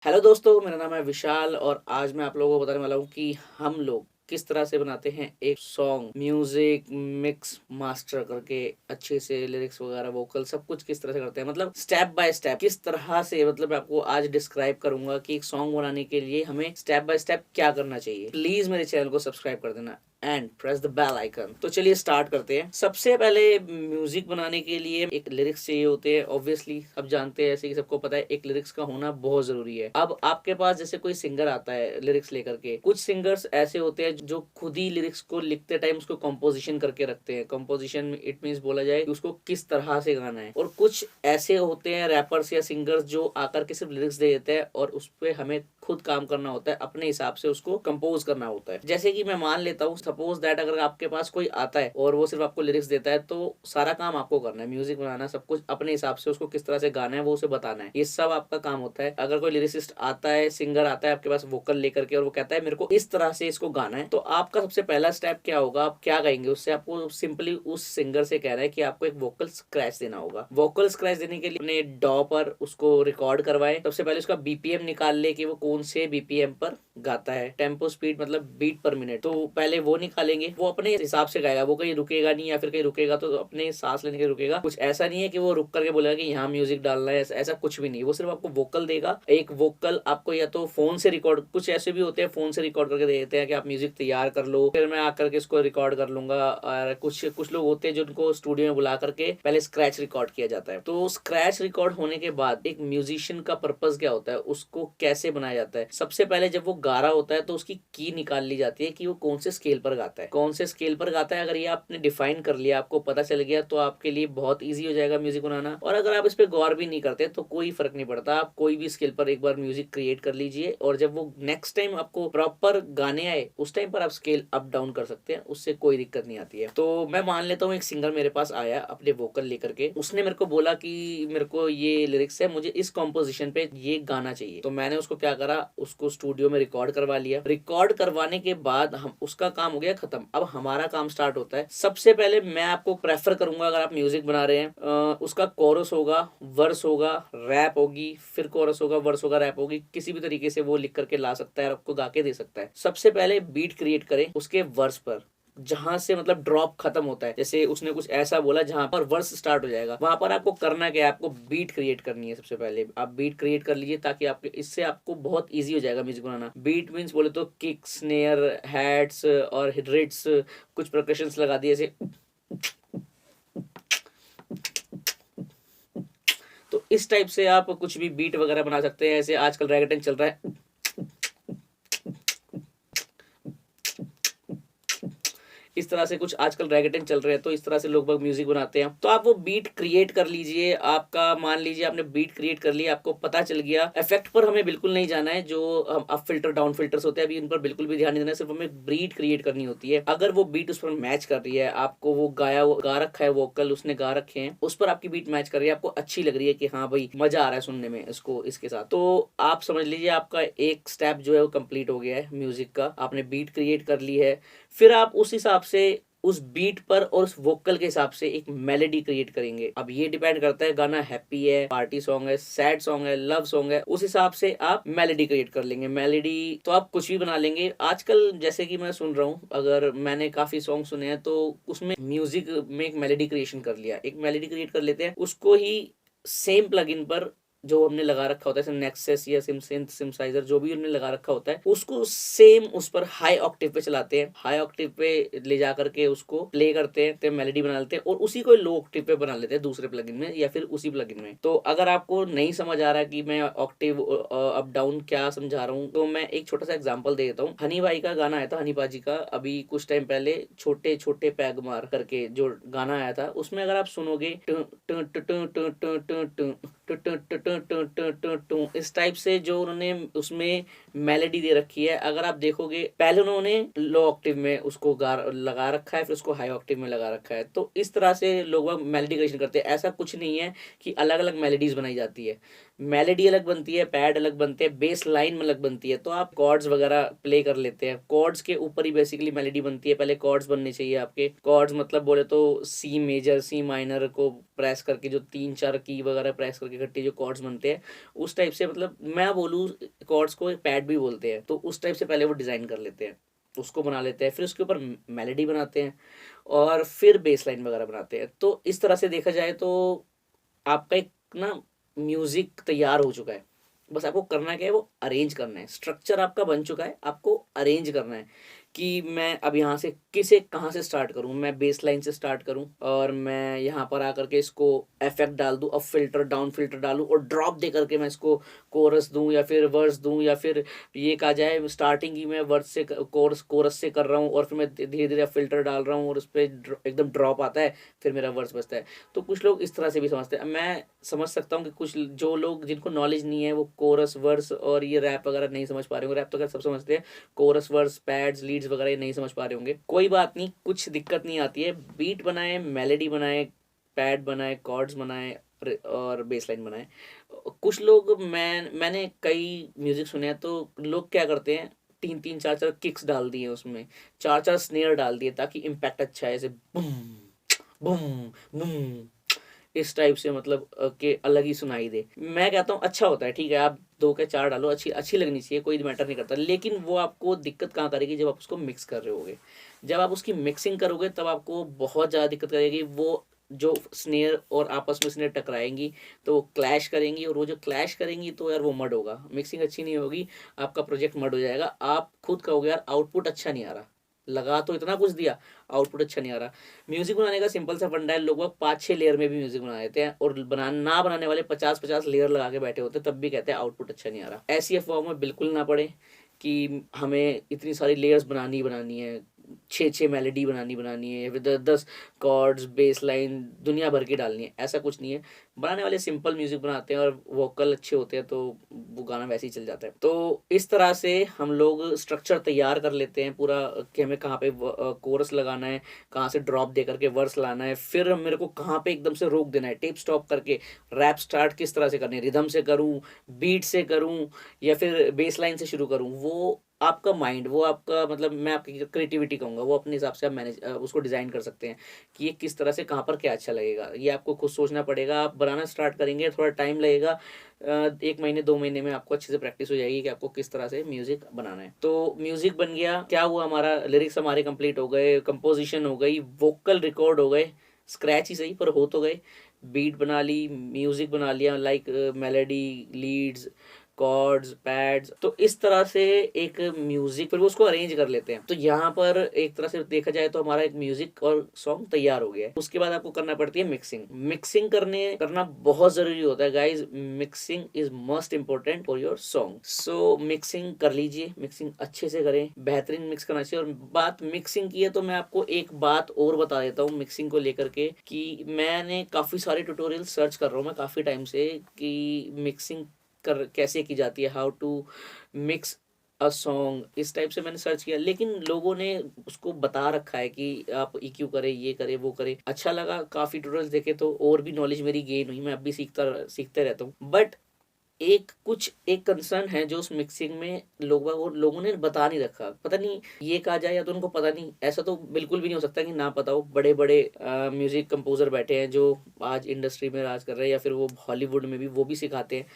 Hello दोस्तों, मेरा नाम है विशाल और आज मैं आप लोगों को बताने वाला हूँ कि हम लोग किस तरह से बनाते हैं एक सॉन्ग म्यूजिक मिक्स मास्टर करके अच्छे से लिरिक्स वगैरह वोकल सब कुछ किस तरह से करते हैं। मतलब स्टेप बाय स्टेप किस तरह से, मतलब मैं आपको आज डिस्क्राइब करूंगा कि एक सॉन्ग बनाने के लिए हमें स्टेप बाय स्टेप क्या करना चाहिए। प्लीज मेरे चैनल को सब्सक्राइब कर देना and press the bell icon. तो चलिए स्टार्ट करते हैं। सबसे पहले म्यूजिक बनाने के लिए एक लिरिक्स चाहिए होते हैं। ऑब्वियसली सब जानते हैं, ऐसे कि सबको पता है एक लिरिक्स का होना बहुत जरूरी है। अब आपके पास जैसे कोई सिंगर आता है लिरिक्स लेकर के, कुछ सिंगर्स ऐसे होते हैं जो खुद ही लिरिक्स को लिखते टाइम उसको कंपोजिशन करके रखते हैं। कंपोजिशन इट मींस बोला जाए कि उसको किस तरह से गाना है। और कुछ ऐसे होते हैं रैपर्स या सिंगर्स जो आकर के सिर्फ लिरिक्स दे देते हैं और उस पर हमें खुद काम करना होता है, अपने हिसाब से उसको कंपोज करना होता है। जैसे कि मैं मान लेता हूँ, सपोज दैट अगर आपके पास कोई आता है और वो सिर्फ आपको लिरिक्स देता है तो सारा काम आपको करना है, म्यूजिक बनाना, सब कुछ अपने हिसाब से उसको किस तरह से गाना है वो उसे बताना है, ये सब आपका काम होता है। अगर कोई लिरिसिस्ट आता है, सिंगर आता है आपके पास वोकल लेकर के और वो कहता है मेरे को इस तरह से इसको गाना है, तो आपका सबसे पहला स्टेप क्या होगा, आप क्या कहेंगे उससे? आपको सिंपली उस सिंगर से कहना है कि आपको एक वोकल स्क्रैच देना होगा। वोकल स्क्रैच देने के लिए अपने डॉ पर उसको रिकॉर्ड करवाए। सबसे पहले उसका बीपीएम निकाल ले कि वो कौन से बीपीएम पर गाता है, टेम्पो स्पीड मतलब बीट पर मिनट। तो पहले वो निकालेंगे, वो अपने हिसाब से गाएगा, वो कहीं रुकेगा नहीं, या फिर कहीं रुकेगा तो अपने सांस लेने के रुकेगा। कुछ ऐसा नहीं है कि वो रुक करके बोलेगा कि यहाँ म्यूजिक डालना है, ऐसा कुछ भी नहीं। वो सिर्फ आपको वोकल देगा। एक वोकल आपको या तो फोन से रिकॉर्ड, कुछ ऐसे भी होते हैं फोन से रिकॉर्ड करके दे देते हैं कि आप म्यूजिक तैयार कर लो, फिर मैं आकर के इसको रिकॉर्ड कर लूंगा। और कुछ कुछ लोग होते हैं जिनको स्टूडियो में बुला करके पहले स्क्रैच रिकॉर्ड किया जाता है। तो स्क्रैच रिकॉर्ड होने के बाद एक म्यूजिशियन का पर्पज क्या होता है, उसको कैसे बनाया जाता है? सबसे पहले जब वो गा रहा होता है तो उसकी की निकाल ली जाती है कि वो कौन से स्केल पर गाता है, कौन से स्केल पर गाता है। अगर ये आपने डिफाइन कर लिया, आपको पता चल गया, तो आपके लिए बहुत ईजी हो जाएगा म्यूजिक बनाना। और अगर आप इस पे गौर भी नहीं करते तो कोई फर्क नहीं पड़ता, आप कोई भी स्केल पर एक बार म्यूजिक क्रिएट कर लीजिए और जब वो नेक्स्ट टाइम आपको प्रॉपर गाने आए उस टाइम पर आप स्केल अप डाउन कर सकते हैं, उससे कोई दिक्कत नहीं आती है। तो मैं मान लेता हूँ एक सिंगर मेरे पास आया अपने वोकल लेकर के, उसने मेरे को बोला कि मेरे को ये लिरिक्स है, मुझे इस कॉम्पोजिशन पे ये गाना चाहिए। तो मैंने उसको क्या करा, उसको स्टूडियो में रिकॉर्ड करवा लिया। रिकॉर्ड करवाने के बाद हम उसका काम हो गया खत्म। अब हमारा काम स्टार्ट होता है। सबसे पहले मैं आपको प्रेफर करूंगा, अगर आप म्यूजिक बना रहे हैं, उसका कोरस होगा, वर्स होगा, रैप होगी, फिर कोरस होगा, वर्स होगा, रैप होगी, किसी भी तरीके से वो लिख करके ला सकता है और आपको गा के दे सकता है। सबसे पहले बीट क्रिएट करें उसके वर्स पर, जहां से मतलब ड्रॉप खत्म होता है। जैसे उसने कुछ ऐसा बोला जहां पर वर्स स्टार्ट हो जाएगा, वहां पर आपको करना क्या है, आपको बीट क्रिएट करनी है। सबसे पहले आप बीट क्रिएट कर लीजिए ताकि आपके इससे आपको बहुत इजी हो जाएगा म्यूजिक बनाना। बीट मींस बोले तो किक, स्नेयर, हैट्स और हिट्स, कुछ परकशंस लगा दिए जैसे। तो इस टाइप से आप कुछ भी बीट वगैरह बना सकते हैं। ऐसे आजकल रैगटन चल रहा है, इस तरह से कुछ आजकल रैगटन चल रहे हैं, तो इस तरह से लोग बाग म्यूजिक बनाते हैं। तो आप वो बीट क्रिएट कर लीजिए। आपका मान लीजिए आपने बीट क्रिएट कर लिया, आपको पता चल गया। इफेक्ट पर हमें बिल्कुल नहीं जाना है, जो अप फिल्टर डाउन फिल्टर्स होते हैं अभी उन पर बिल्कुल भी ध्यान नहीं देना है, सिर्फ हमें बीट क्रिएट करनी होती है। अगर वो बीट उस पर मैच कर रही है, आपको वो गा रखा है, वोकल उसने गा रखे हैं, उस पर आपकी बीट मैच कर रही है, आपको अच्छी लग रही है कि हाँ भाई मजा आ रहा है सुनने में इसको इसके साथ, तो आप समझ लीजिए आपका एक स्टेप जो है वो कंप्लीट हो गया है म्यूजिक का। आपने बीट क्रिएट कर ली है, फिर आप उस हिसाब से उस बीट पर और उस वोकल के हिसाब से एक मेलोडी क्रिएट करेंगे। अब ये डिपेंड करता है गाना हैप्पी है, पार्टी सॉन्ग है, सैड सॉन्ग है, लव सॉन्ग है, उस हिसाब से आप मेलोडी क्रिएट कर लेंगे। मेलोडी तो आप कुछ भी बना लेंगे। आजकल जैसे कि मैं सुन रहा हूँ, अगर मैंने काफी सॉन्ग सुने हैं तो उसमें म्यूजिक में एक मेलोडी क्रिएशन कर लिया। एक मेलोडी क्रिएट कर लेते हैं, उसको ही सेम प्लगइन पर जो हमने लगा रखा होता है, जैसे नेक्सस या सिमसाइजर जो भी हमने लगा रखा होता है, उसको सेम उस पर हाई ऑक्टेव पे चलाते हैं। हाई ऑक्टेव पे ले जा करके उसको प्ले करते हैं, तो मेलोडी बना लेते हैं और उसी को लो ऑक्टेव पे बना लेते हैं दूसरे प्लगइन में या फिर उसी प्लगइन में। तो अगर आपको नहीं समझ आ रहा कि मैं ऑक्टेव अप डाउन क्या समझा रहा हूँ, तो मैं एक छोटा सा एग्जाम्पल दे देता हूँ। हनी भाई का गाना आया था, हनी पाजी का, अभी कुछ टाइम पहले, छोटे छोटे पैग मार करके जो गाना आया था, उसमें अगर आप सुनोगे इस टाइप से जो उन्होंने उसमें मेलोडी दे रखी है, अगर आप देखोगे पहले उन्होंने लो ऑक्टेव में उसको लगा रखा है, फिर उसको हाई ऑक्टेव में लगा रखा है। तो इस तरह से लोग मेलोडी क्रिएशन करते हैं। ऐसा कुछ नहीं है कि अलग अलग मेलोडीज बनाई जाती है, मेलोडी अलग बनती है, पैड अलग बनते हैं, बेस लाइन अलग बनती है। तो आप कॉर्ड्स वगैरह प्ले कर लेते हैं, कॉर्ड्स के ऊपर ही बेसिकली मेलोडी बनती है। पहले कॉर्ड्स बनने चाहिए आपके। कॉर्ड्स मतलब बोले तो सी मेजर, सी माइनर को प्रेस करके, जो 3-4 की वगैरह प्रेस करके इकट्ठी जो कॉर्ड्स बनते हैं उस टाइप से, मतलब मैं बोलूँ कॉर्ड्स को पैड भी बोलते हैं, तो उस टाइप से पहले वो डिज़ाइन कर लेते हैं, उसको बना लेते हैं, फिर उसके ऊपर मेलोडी बनाते हैं और फिर बेस लाइन वगैरह बनाते हैं। तो इस तरह से देखा जाए तो आपका एक ना म्यूज़िक तैयार हो चुका है। बस आपको करना क्या है, वो अरेंज करना है। स्ट्रक्चर आपका बन चुका है, आपको अरेंज करना है कि मैं अब यहाँ से किसे कहाँ से स्टार्ट करूँ। मैं बेस लाइन से स्टार्ट करूँ और मैं यहाँ पर आकर के इसको इफेक्ट डाल दूँ, अप फ़िल्टर, डाउन फ़िल्टर डालूँ और ड्रॉप दे करके मैं इसको कोरस दूँ या फिर वर्स दूँ, या फिर ये कहा जाए स्टार्टिंग ही मैं वर्स से कोरस से कर रहा हूँ और फिर मैं धीरे-धीरे फ़िल्टर डाल रहा हूँ और उसपे एकदम ड्रॉप आता है, फिर मेरा वर्स बजता है। तो कुछ लोग इस तरह से भी समझते हैं। मैं समझ सकता हूँ कि कुछ जो लोग जिनको नॉलेज नहीं है वो कोरस, वर्स और ये रैप वगैरह नहीं समझ पा रहे होंगे। रैप तो खैर सब समझते हैं, कोरस, वर्स, पैड्स, लीड्स वगैरह ये नहीं समझ पा रहे होंगे। कोई बात नहीं, कुछ दिक्कत नहीं आती है। बीट बनाए, मेलोडी बनाए, पैड बनाए, कॉर्ड्स बनाए और बेस लाइन बनाए। कुछ लोग मैंने कई म्यूजिक सुने हैं, तो लोग क्या करते हैं, 3-3 4-4 किक्स डाल दिए उसमें, 4-4 स्नेयर डाल दिए ताकि इम्पैक्ट अच्छा है, ऐसे बूम बूम बूम, इस टाइप से, मतलब कि अलग ही सुनाई दे। मैं कहता हूँ अच्छा होता है, ठीक है, आप 2 के 4 डालो, अच्छी अच्छी लगनी चाहिए, कोई मैटर नहीं करता। लेकिन वो आपको दिक्कत कहाँ करेगी, जब आप उसको मिक्स कर रहे होगे। जब आप उसकी मिक्सिंग करोगे तब आपको बहुत ज़्यादा दिक्कत करेगी। वो जो स्नेयर और आपस में स्नेयर टकराएँगी तो वो क्लैश करेंगी, और वो जो क्लैश करेंगी तो यार वो मड होगा, मिक्सिंग अच्छी नहीं होगी, आपका प्रोजेक्ट मड हो जाएगा। आप खुद कहोगे यार आउटपुट अच्छा नहीं आ रहा, लगा तो इतना कुछ दिया, आउटपुट अच्छा नहीं आ रहा। म्यूजिक बनाने का सिंपल सा फंडा है, लोग 5-6 लेयर में भी म्यूजिक बना देते हैं, और ना बनाने वाले 50-50 लेयर लगा के बैठे होते हैं, तब भी कहते हैं आउटपुट अच्छा नहीं आ रहा। ऐसी अफवाहों में बिल्कुल ना पड़े कि हमें इतनी सारी लेयर्स बनानी ही बनानी है, 6-6 मेलोडी बनानी है, या फिर 10-10 कॉर्ड्स, बेस लाइन दुनिया भर की डालनी है, ऐसा कुछ नहीं है। बनाने वाले सिंपल म्यूजिक बनाते हैं और वोकल अच्छे होते हैं, तो वो गाना वैसे ही चल जाता है। तो इस तरह से हम लोग स्ट्रक्चर तैयार कर लेते हैं पूरा, कि हमें कहाँ पे कोरस लगाना है, कहाँ से ड्रॉप दे करके वर्स लाना है, फिर मेरे को कहाँ पे एकदम से रोक देना है, टेप स्टॉप करके रैप स्टार्ट किस तरह से करनी है, रिदम से करूँ, बीट से करूँ, या फिर बेस लाइन से शुरू करूँ। वो आपका माइंड, वो आपका, मतलब मैं आपकी क्रिएटिविटी कहूँगा, वो अपने हिसाब से आप उसको डिज़ाइन कर सकते हैं कि ये किस तरह से कहाँ पर क्या अच्छा लगेगा। ये आपको खुद सोचना पड़ेगा। आप बनाना स्टार्ट करेंगे, थोड़ा टाइम लगेगा, 1 महीने 2 महीने में आपको अच्छे से प्रैक्टिस हो जाएगी कि आपको किस तरह से म्यूजिक बनाना है। तो म्यूजिक बन गया, क्या हुआ, हमारा लिरिक्स हमारे कंप्लीट हो गए, कंपोजिशन हो गई, वोकल रिकॉर्ड हो गए, स्क्रैच ही सही पर हो तो गए, बीट बना ली, म्यूजिक बना लिया, like melody, leads, chords, pads. तो इस तरह से एक म्यूजिक, फिर वो उसको अरेंज कर लेते हैं। तो यहाँ पर एक तरह से देखा जाए तो हमारा एक म्यूजिक और सॉन्ग तैयार हो गया है। उसके बाद आपको करना पड़ती है मिक्सिंग। मिक्सिंग करना बहुत जरूरी होता है guys. Mixing is most important for your song. So mixing कर लीजिए, मिक्सिंग अच्छे से करें, बेहतरीन मिक्स करना चाहिए। और बात मिक्सिंग की है तो मैं आपको एक बात और बता देता हूँ मिक्सिंग को लेकर के, कि मैंने काफी सारे ट्यूटोरियल सर्च कर रहा हूँ मैं काफी टाइम से, कि मिक्सिंग कर कैसे की जाती है, how to mix a song, इस टाइप से मैंने सर्च किया। लेकिन लोगों ने उसको बता रखा है कि आप EQ करें, ये करें, वो करें। अच्छा लगा, काफ़ी ट्यूटोरियल्स देखे तो और भी नॉलेज मेरी गेन हुई, मैं अब भी सीखते रहता हूँ। बट एक कंसर्न है जो उस मिक्सिंग में लोगों ने बता नहीं रखा। पता नहीं ये कहा जाए या तो उनको पता नहीं, ऐसा तो बिल्कुल भी नहीं हो सकता कि ना पता हो। बड़े बड़े म्यूजिक कंपोजर बैठे हैं जो आज इंडस्ट्री में राज कर रहे हैं, या फिर वो हॉलीवुड में भी वो भी सिखाते हैं।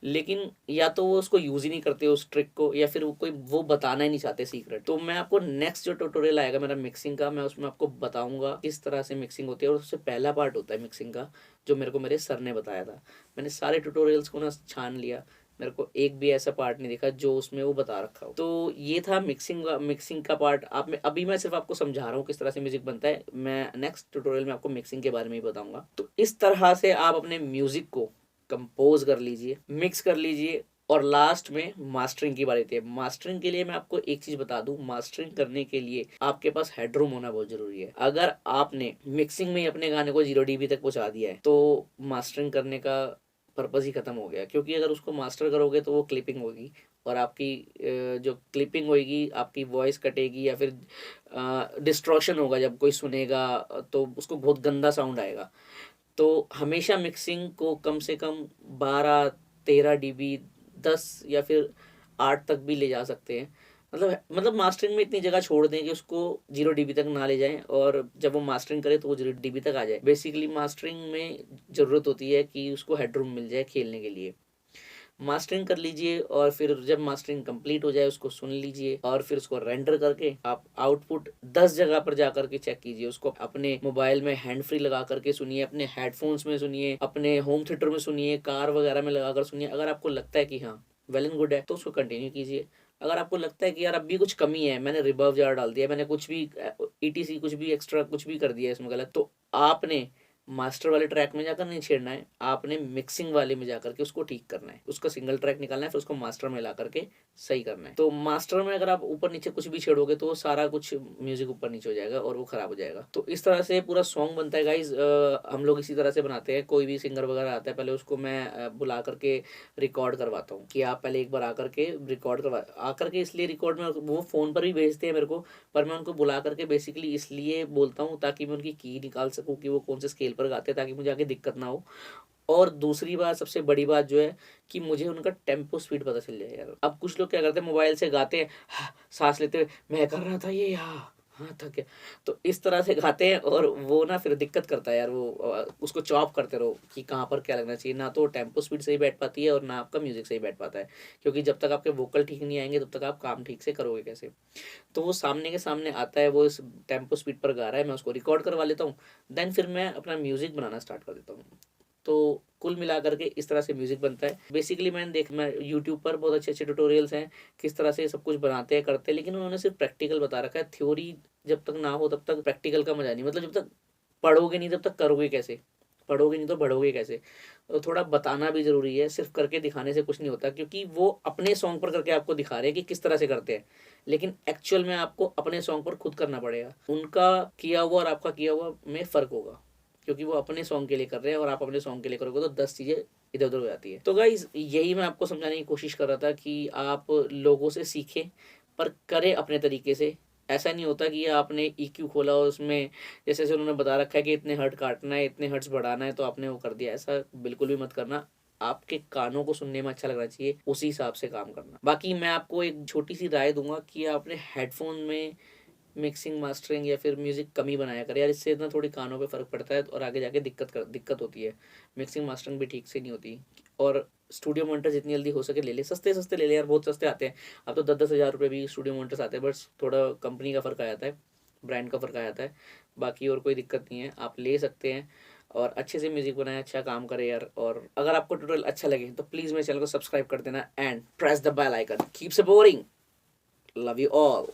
लेकिन या तो वो उसको यूज ही नहीं करते उस ट्रिक को, या फिर वो बताना ही नहीं चाहते सीक्रेट। तो मैं आपको नेक्स्ट जो ट्यूटोरियल आएगा मेरा मिक्सिंग का, मैं उसमें आपको बताऊंगा किस तरह से मिक्सिंग होती है। और उससे पहला पार्ट होता है मिक्सिंग का, जो मेरे को मेरे सर ने बताया था। मैंने सारे ट्यूटोरियल्स को ना छान लिया, मेरे को एक भी ऐसा पार्ट नहीं दिखा जो उसमें वो बता रखा हो। तो ये था मिक्सिंग का पार्ट। अभी मैं सिर्फ आपको समझा रहा हूँ किस तरह से म्यूजिक बनता है। मैं नेक्स्ट ट्यूटोरियल में आपको मिक्सिंग के बारे में ही बताऊंगा। तो इस तरह से आप अपने म्यूजिक को कंपोज कर लीजिए, मिक्स कर लीजिए, और लास्ट में मास्टरिंग की बारी आती है। मास्टरिंग के लिए मैं आपको एक चीज बता दूं, मास्टरिंग करने के लिए आपके पास हेडरूम होना बहुत जरूरी है। अगर आपने मिक्सिंग में ही अपने गाने को 0 dB तक पहुंचा दिया है तो मास्टरिंग करने का पर्पज ही खत्म हो गया। क्योंकि अगर उसको मास्टर करोगे तो वो क्लिपिंग होगी, और आपकी जो क्लिपिंग होगी, आपकी वॉइस कटेगी, या फिर डिस्ट्रॉक्शन होगा। जब कोई सुनेगा तो उसको बहुत गंदा साउंड आएगा। तो हमेशा मिक्सिंग को कम से कम 12-13 dB, 10 या फिर 8 तक भी ले जा सकते हैं। मतलब मास्टरिंग में इतनी जगह छोड़ दें कि उसको 0 डीबी तक ना ले जाएं, और जब वो मास्टरिंग करे तो वो 0 डीबी तक आ जाए। बेसिकली मास्टरिंग में ज़रूरत होती है कि उसको हेडरूम मिल जाए खेलने के लिए। मास्टरिंग कर लीजिए और फिर जब मास्टरिंग कंप्लीट हो जाए उसको सुन लीजिए, और फिर उसको रेंडर करके आप आउटपुट 10 जगह पर जा करके चेक कीजिए। उसको अपने मोबाइल में हैंड फ्री लगा करके सुनिए, अपने हेडफोन्स में सुनिए, अपने होम थिएटर में सुनिए, कार वगैरह में लगा कर सुनिए। अगर आपको लगता है कि हाँ वेल एंड गुड है तो उसको कंटिन्यू कीजिए। अगर आपको लगता है कि यार अब भी कुछ कमी है, मैंने रिवर्ब ज़्यादा डाल दिया, मैंने कुछ भी ईटीसी कुछ भी एक्स्ट्रा कुछ भी कर दिया इसमें गलत, तो आपने मास्टर वाले ट्रैक में जाकर नहीं छेड़ना है, आपने मिक्सिंग वाले में जाकर के उसको ठीक करना है। उसका सिंगल ट्रैक निकालना है, फिर उसको मास्टर में ला करके सही करना है। तो मास्टर में अगर आप ऊपर नीचे कुछ भी छेड़ोगे तो सारा कुछ म्यूजिक ऊपर नीचे हो जाएगा और वो खराब हो जाएगा। तो इस तरह से पूरा सॉन्ग बनता है गाइज। हम लोग इसी तरह से बनाते हैं। कोई भी सिंगर वगैरह आता है, पहले उसको मैं बुला करके रिकॉर्ड करवाता हूँ कि आप पहले एक बार आकर के रिकॉर्ड करवा आकर के, इसलिए रिकॉर्ड में वो फ़ोन पर भी भेजते हैं मेरे को, पर मैं उनको बुला करके बेसिकली इसलिए बोलता हूँ ताकि मैं उनकी की निकाल सकूँ कि वो कौन से स्केल पर गाते हैं, ताकि मुझे आगे दिक्कत ना हो। और दूसरी बात, सबसे बड़ी बात जो है कि मुझे उनका टेम्पो स्पीड पता चल जाए यार। अब कुछ लोग क्या करते हैं, मोबाइल से गाते हैं सांस लेते हुए, मैं कर रहा था ये, हाँ थक गया, तो इस तरह से गाते हैं और वो ना फिर दिक्कत करता है यार। वो उसको चॉप करते रहो कि कहाँ पर क्या लगना चाहिए, ना तो टेम्पो स्पीड सही बैठ पाती है और ना आपका म्यूजिक सही बैठ पाता है, क्योंकि जब तक आपके वोकल ठीक नहीं आएंगे तब तक आप काम ठीक से करोगे कैसे। तो वो सामने के सामने आता है, वो इस टेम्पो स्पीड पर गा रहा है, मैं उसको रिकॉर्ड करवा लेता हूँ, देन फिर मैं अपना म्यूजिक बनाना स्टार्ट कर देता हूँ। तो कुल मिला करके इस तरह से म्यूजिक बनता है। बेसिकली मैं यूट्यूब पर बहुत अच्छे अच्छे ट्यूटोरियल्स हैं किस तरह से सब कुछ बनाते हैं करते हैं, लेकिन उन्होंने सिर्फ प्रैक्टिकल बता रखा है। थ्योरी जब तक ना हो तब तक प्रैक्टिकल का मजा नहीं, मतलब जब तक पढ़ोगे नहीं तब तक करोगे कैसे, पढ़ोगे नहीं तो बढ़ोगे कैसे। तो थोड़ा बताना भी ज़रूरी है, सिर्फ करके दिखाने से कुछ नहीं होता, क्योंकि वो अपने सॉन्ग पर करके आपको दिखा रहे हैं कि किस तरह से करते हैं, लेकिन एक्चुअल में आपको अपने सॉन्ग पर खुद करना पड़ेगा। उनका किया हुआ और आपका किया हुआ में फ़र्क होगा, क्योंकि वो अपने सॉन्ग के लिए कर रहे हैं और आप अपने सॉन्ग के लिए करोगे तो 10 चीज़ें इधर उधर हो जाती है। तो गाइज यही मैं आपको समझाने की कोशिश कर रहा था कि आप लोगों से सीखें पर करें अपने तरीके से। ऐसा नहीं होता कि आपने ईक्यू खोला और उसमें जैसे जैसे उन्होंने बता रखा है कि इतने हर्ट काटना है, इतने हर्ट्स बढ़ाना है, तो आपने वो कर दिया। ऐसा बिल्कुल भी मत करना। आपके कानों को सुनने में अच्छा लगना चाहिए, उसी हिसाब से काम करना। बाकी मैं आपको एक छोटी सी राय दूंगा कि आप अपने हेडफोन में मिक्सिंग मास्टरिंग या फिर म्यूज़िक कम ही बनाया करें यार। इससे ना थोड़ी कानों पे फ़र्क पड़ता है और आगे जाके दिक्कत होती है। मिक्सिंग मास्टरिंग भी ठीक से नहीं होती। और स्टूडियो मॉनिटर जितनी जल्दी हो सके ले ले, सस्ते सस्ते ले ले यार, बहुत सस्ते आते हैं। अब तो 10-10 हज़ार रुपये भी स्टूडियो मॉनिटर्स आते हैं, बस थोड़ा कंपनी का फ़र्क आ जाता है, ब्रांड का फ़र्क आ जाता है। बाकी और कोई दिक्कत नहीं है, आप ले सकते हैं और अच्छे से म्यूज़िक बनाएं, अच्छा काम करें यार। और अगर आपको ट्यूटोरियल अच्छा लगे तो प्लीज़ मेरे चैनल को सब्सक्राइब कर देना and press the bell icon. Keep supporting, love you all.